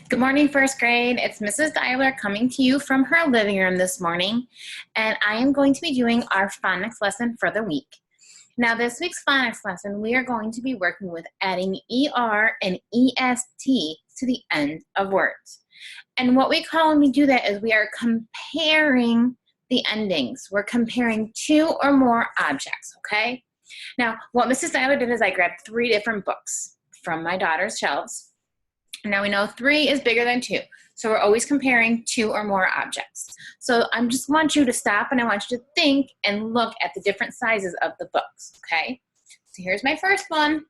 Good morning, first grade. It's Mrs. Dyler coming to you from her living room this morning, and I am going to be doing our phonics lesson for the week. Now, this week's phonics lesson, we are going to be working with adding ER and EST to the end of words. And what we call when we do that is we are comparing the endings. We're comparing two or more objects, okay? Now, what Mrs. Dyler did is I grabbed 3 different books from my daughter's shelves. Now we know 3 is bigger than 2. So we're always comparing 2 or more objects. So I just want you to stop and I want you to think and look at the different sizes of the books, okay? So here's my first one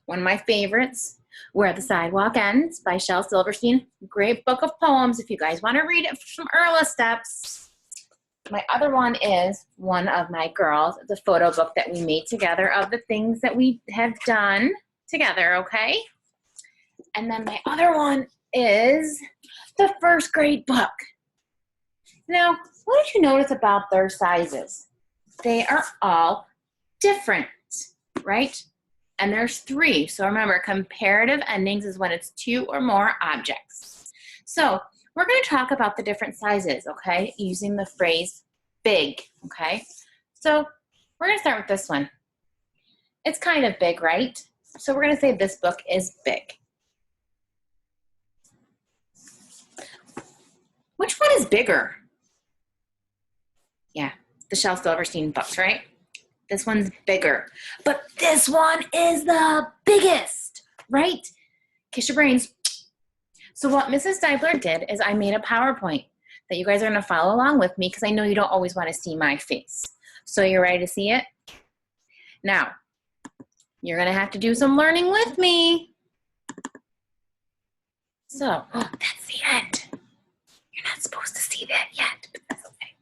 of my favorites, Where the Sidewalk Ends by Shel Silverstein. Great book of poems if you guys want to read it for some early steps. My other one is one of my girls, the photo book that we made together of the things that we have done together, okay? And then my other one is the first grade book. Now, what did you notice about their sizes? They are all different, right? And there's 3. So remember, comparative endings is when it's 2 or more objects. So we're going to talk about the different sizes, okay, using the phrase big, okay? So we're going to start with this one. It's kind of big, right? So we're going to say this book is big. Which one is bigger? Yeah, the Shel Silverstein books, right? This one's bigger, but this one is the biggest, right? Kiss your brains. So what Mrs. Deibler did is I made a PowerPoint that you guys are gonna follow along with me because I know you don't always wanna see my face. So you're ready to see it? Now, you're gonna have to do some learning with me. So, that's the end. You're not supposed to see that yet, but that's okay.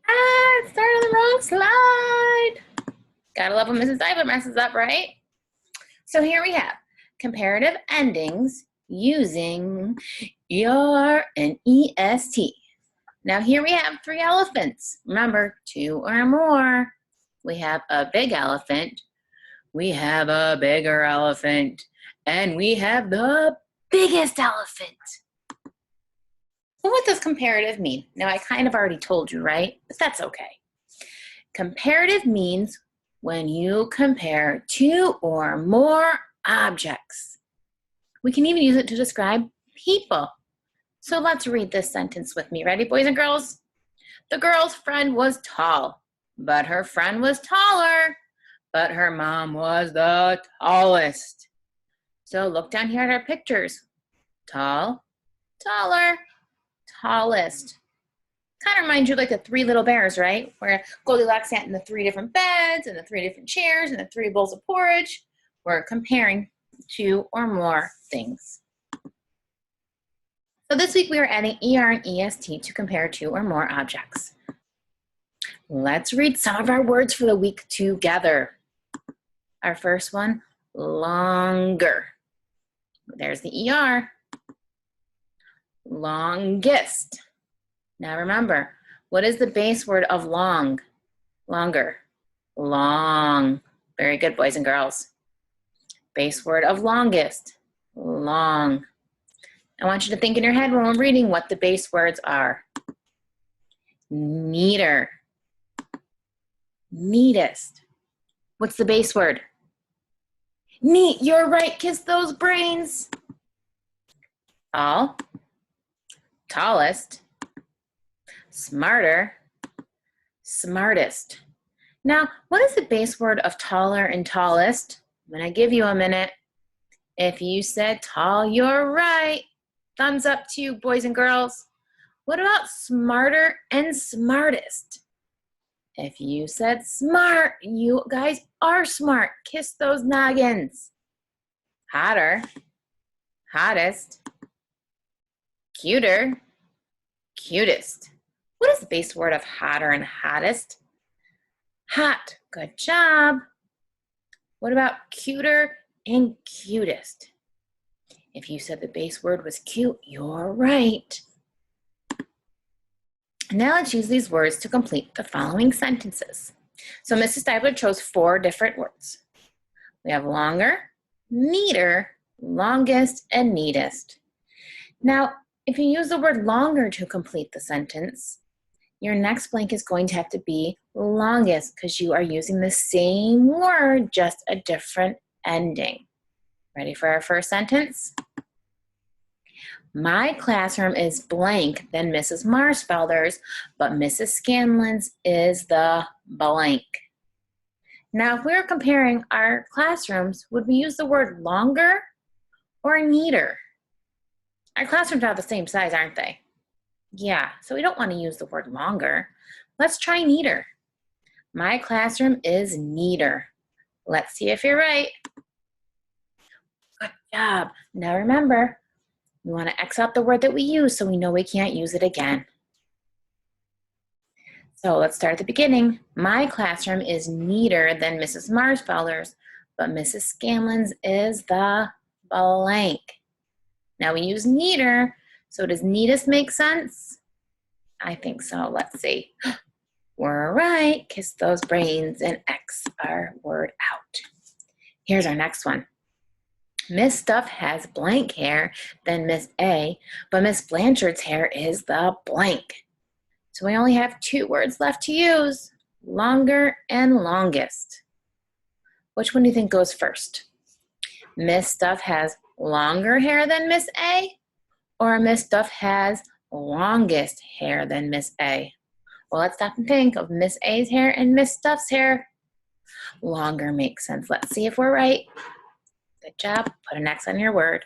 It started on the wrong slide. Gotta love when Mrs. Deibler messes up, right? So here we have comparative endings using ER and EST. Now here we have 3 elephants. Remember, 2 or more. We have a big elephant. We have a bigger elephant. And we have the biggest elephant. Well, what does comparative mean? Now, I kind of already told you, right? But that's okay. Comparative means when you compare 2 or more objects. We can even use it to describe people. So let's read this sentence with me. Ready, boys and girls? The girl's friend was tall, but her friend was taller, but her mom was the tallest. So look down here at our pictures. Tall, taller, tallest. Kind of reminds you like the 3 little bears, right? Where Goldilocks sat in the 3 different beds and the 3 different chairs and the 3 bowls of porridge. We're comparing 2 or more things. So this week we are adding ER and EST to compare 2 or more objects. Let's read some of our words for the week together. Our first one, longer. There's the ER. Longest. Now remember, what is the base word of long? Longer. Long. Very good, boys and girls. Base word of longest. Long. I want you to think in your head when we're reading what the base words are. Neater. Neatest. What's the base word? Neat. You're right. Kiss those brains. Tall. Tallest. Smarter. Smartest. Now, what is the base word of taller and tallest? I'm going to give you a minute. If you said tall, you're right. Thumbs up to you, boys and girls. What about smarter and smartest? If you said smart, you guys are smart. Kiss those noggins. Hotter, hottest, cuter, cutest. What is the base word of hotter and hottest? Hot. Good job. What about cuter and cutest? If you said the base word was cute, you're right. Now let's use these words to complete the following sentences. So Mrs. Stabler chose 4 different words. We have longer, neater, longest, and neatest. Now, if you use the word longer to complete the sentence, your next blank is going to have to be longest because you are using the same word, just a different ending. Ready for our first sentence? My classroom is blank than Mrs. Marsfelder's, but Mrs. Scanlon's is the blank. Now, if we were comparing our classrooms, would we use the word longer or neater? Our classrooms are the same size, aren't they? Yeah, so we don't want to use the word longer. Let's try neater. My classroom is neater. Let's see if you're right. Good job. Now remember, we want to X out the word that we use so we know we can't use it again. So let's start at the beginning. My classroom is neater than Mrs. Marsfelder's, but Mrs. Scanlon's is the blank. Now we use neater, so does neatest make sense? I think so. Let's see. We're right. Kiss those brains and X our word out. Here's our next one. Miss Stuff has blank hair than Miss A, but Miss Blanchard's hair is the blank. So we only have 2 words left to use, longer and longest. Which one do you think goes first? Miss Stuff has longer hair than Miss A, or Miss Stuff has longest hair than Miss A? Well, let's stop and think of Miss A's hair and Miss Stuff's hair. Longer makes sense. Let's see if we're right. Good job. Put an X on your word.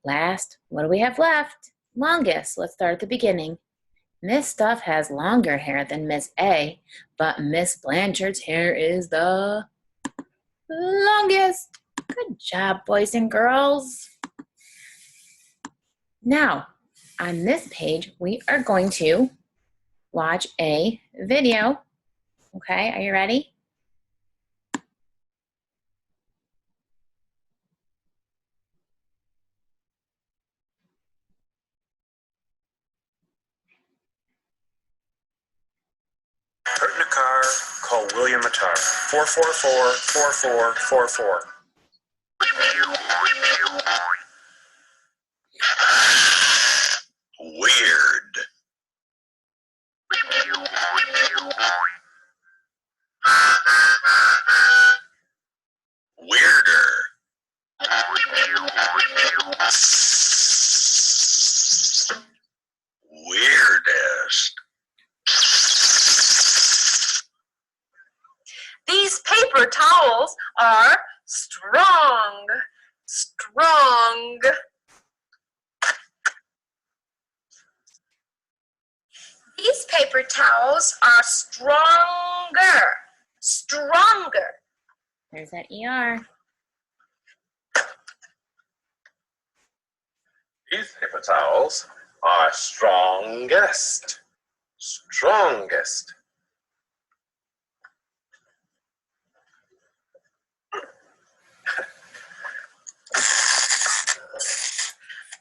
Last, what do we have left? Longest. Let's start at the beginning. Miss Stuff has longer hair than Miss A, but Miss Blanchard's hair is the longest. Good job, boys and girls. Now, on this page, we are going to watch a video. Okay, are you ready? Hurt in a car, call William Attar. 444-4444. Weird. Weirder. Weirdest. These paper towels are strong. Strong. These paper towels are stronger. Stronger. There's that ER. These paper towels are strongest. Strongest.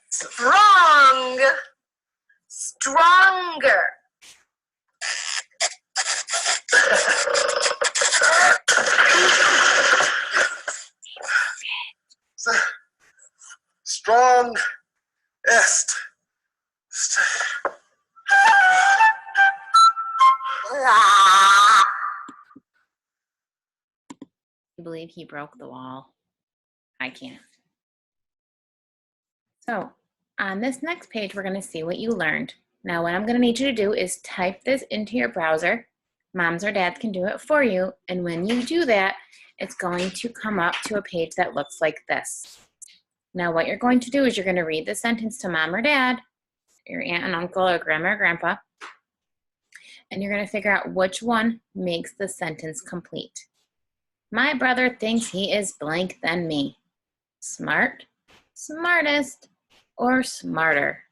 Strong. Stronger. Strongest. I believe he broke the wall. I can't. So on this next page, we're going to see what you learned. Now, what I'm going to need you to do is type this into your browser. Moms or dads can do it for you. And when you do that, it's going to come up to a page that looks like this. Now, what you're going to do is you're going to read the sentence to mom or dad, your aunt and uncle, or grandma or grandpa, and you're going to figure out which one makes the sentence complete. My brother thinks he is blank than me. Smart, smartest, or smarter?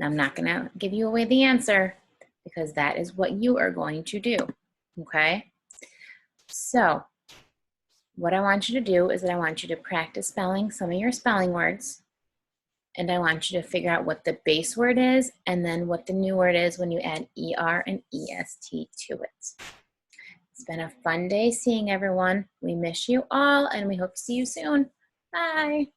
Now, I'm not going to give you away the answer because that is what you are going to do, okay? So, what I want you to do is that I want you to practice spelling some of your spelling words, and I want you to figure out what the base word is and then what the new word is when you add ER and EST to it. It's been a fun day seeing everyone. We miss you all, and we hope to see you soon. Bye.